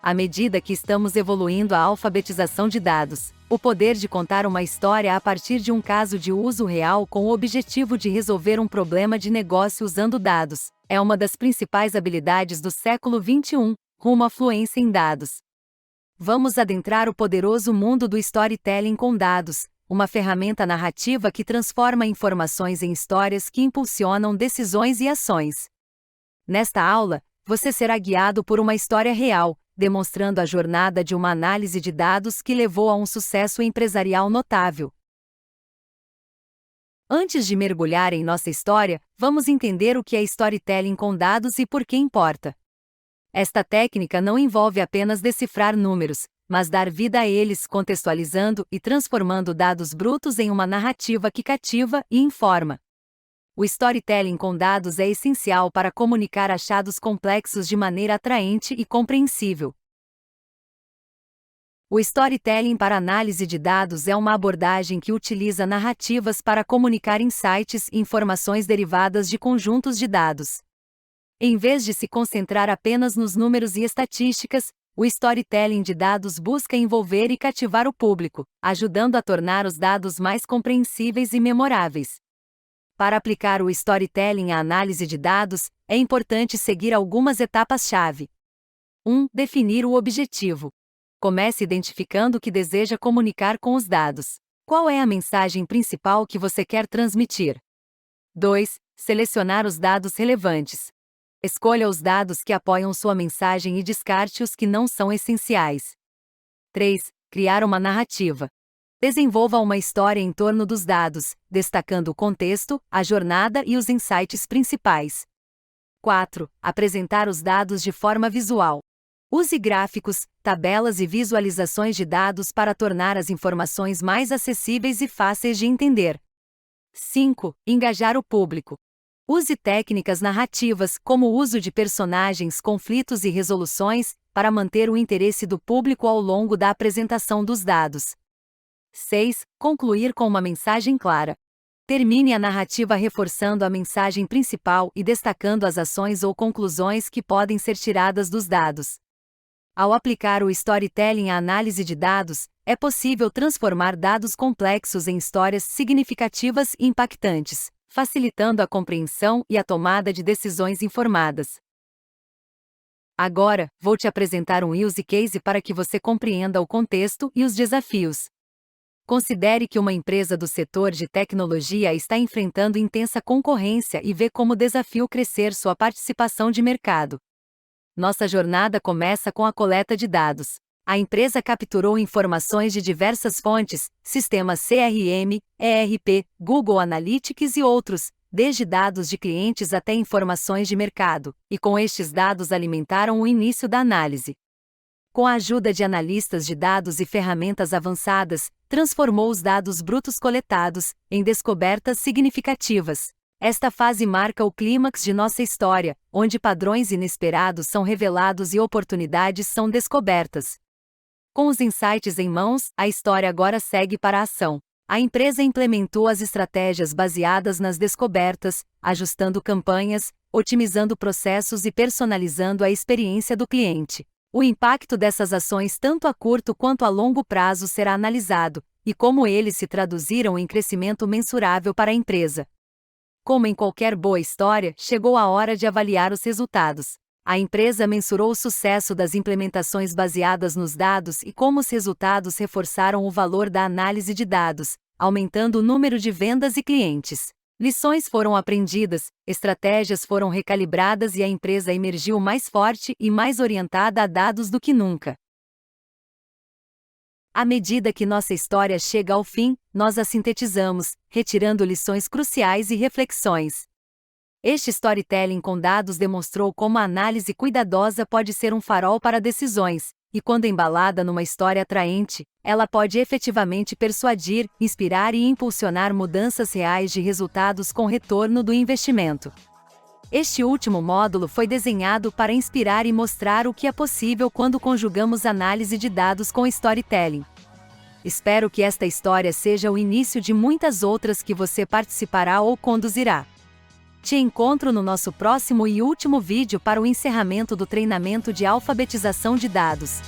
À medida que estamos evoluindo a alfabetização de dados, o poder de contar uma história a partir de um caso de uso real com o objetivo de resolver um problema de negócio usando dados, é uma das principais habilidades do século XXI, rumo à fluência em dados. Vamos adentrar o poderoso mundo do storytelling com dados, uma ferramenta narrativa que transforma informações em histórias que impulsionam decisões e ações. Nesta aula, você será guiado por uma história real, demonstrando a jornada de uma análise de dados que levou a um sucesso empresarial notável. Antes de mergulhar em nossa história, vamos entender o que é storytelling com dados e por que importa. Esta técnica não envolve apenas decifrar números, mas dar vida a eles contextualizando e transformando dados brutos em uma narrativa que cativa e informa. O storytelling com dados é essencial para comunicar achados complexos de maneira atraente e compreensível. O storytelling para análise de dados é uma abordagem que utiliza narrativas para comunicar insights e informações derivadas de conjuntos de dados. Em vez de se concentrar apenas nos números e estatísticas, o storytelling de dados busca envolver e cativar o público, ajudando a tornar os dados mais compreensíveis e memoráveis. Para aplicar o storytelling à análise de dados, é importante seguir algumas etapas-chave. 1. Definir o objetivo. Comece identificando o que deseja comunicar com os dados. Qual é a mensagem principal que você quer transmitir? 2. Selecionar os dados relevantes. Escolha os dados que apoiam sua mensagem e descarte os que não são essenciais. 3. Criar uma narrativa. Desenvolva uma história em torno dos dados, destacando o contexto, a jornada e os insights principais. 4. Apresentar os dados de forma visual. Use gráficos, tabelas e visualizações de dados para tornar as informações mais acessíveis e fáceis de entender. 5. Engajar o público. Use técnicas narrativas, como o uso de personagens, conflitos e resoluções, para manter o interesse do público ao longo da apresentação dos dados. 6. Concluir com uma mensagem clara. Termine a narrativa reforçando a mensagem principal e destacando as ações ou conclusões que podem ser tiradas dos dados. Ao aplicar o storytelling à análise de dados, é possível transformar dados complexos em histórias significativas e impactantes, facilitando a compreensão e a tomada de decisões informadas. Agora, vou te apresentar um use case para que você compreenda o contexto e os desafios. Considere que uma empresa do setor de tecnologia está enfrentando intensa concorrência e vê como desafio crescer sua participação de mercado. Nossa jornada começa com a coleta de dados. A empresa capturou informações de diversas fontes, sistemas CRM, ERP, Google Analytics e outros, desde dados de clientes até informações de mercado, e com estes dados alimentaram o início da análise. Com a ajuda de analistas de dados e ferramentas avançadas, transformou os dados brutos coletados em descobertas significativas. Esta fase marca o clímax de nossa história, onde padrões inesperados são revelados e oportunidades são descobertas. Com os insights em mãos, a história agora segue para a ação. A empresa implementou as estratégias baseadas nas descobertas, ajustando campanhas, otimizando processos e personalizando a experiência do cliente. O impacto dessas ações tanto a curto quanto a longo prazo será analisado, e como eles se traduziram em crescimento mensurável para a empresa. Como em qualquer boa história, chegou a hora de avaliar os resultados. A empresa mensurou o sucesso das implementações baseadas nos dados e como os resultados reforçaram o valor da análise de dados, aumentando o número de vendas e clientes. Lições foram aprendidas, estratégias foram recalibradas e a empresa emergiu mais forte e mais orientada a dados do que nunca. À medida que nossa história chega ao fim, nós a sintetizamos, retirando lições cruciais e reflexões. Este storytelling com dados demonstrou como a análise cuidadosa pode ser um farol para decisões, e quando embalada numa história atraente, ela pode efetivamente persuadir, inspirar e impulsionar mudanças reais de resultados com retorno do investimento. Este último módulo foi desenhado para inspirar e mostrar o que é possível quando conjugamos análise de dados com storytelling. Espero que esta história seja o início de muitas outras que você participará ou conduzirá. Te encontro no nosso próximo e último vídeo para o encerramento do treinamento de alfabetização de dados.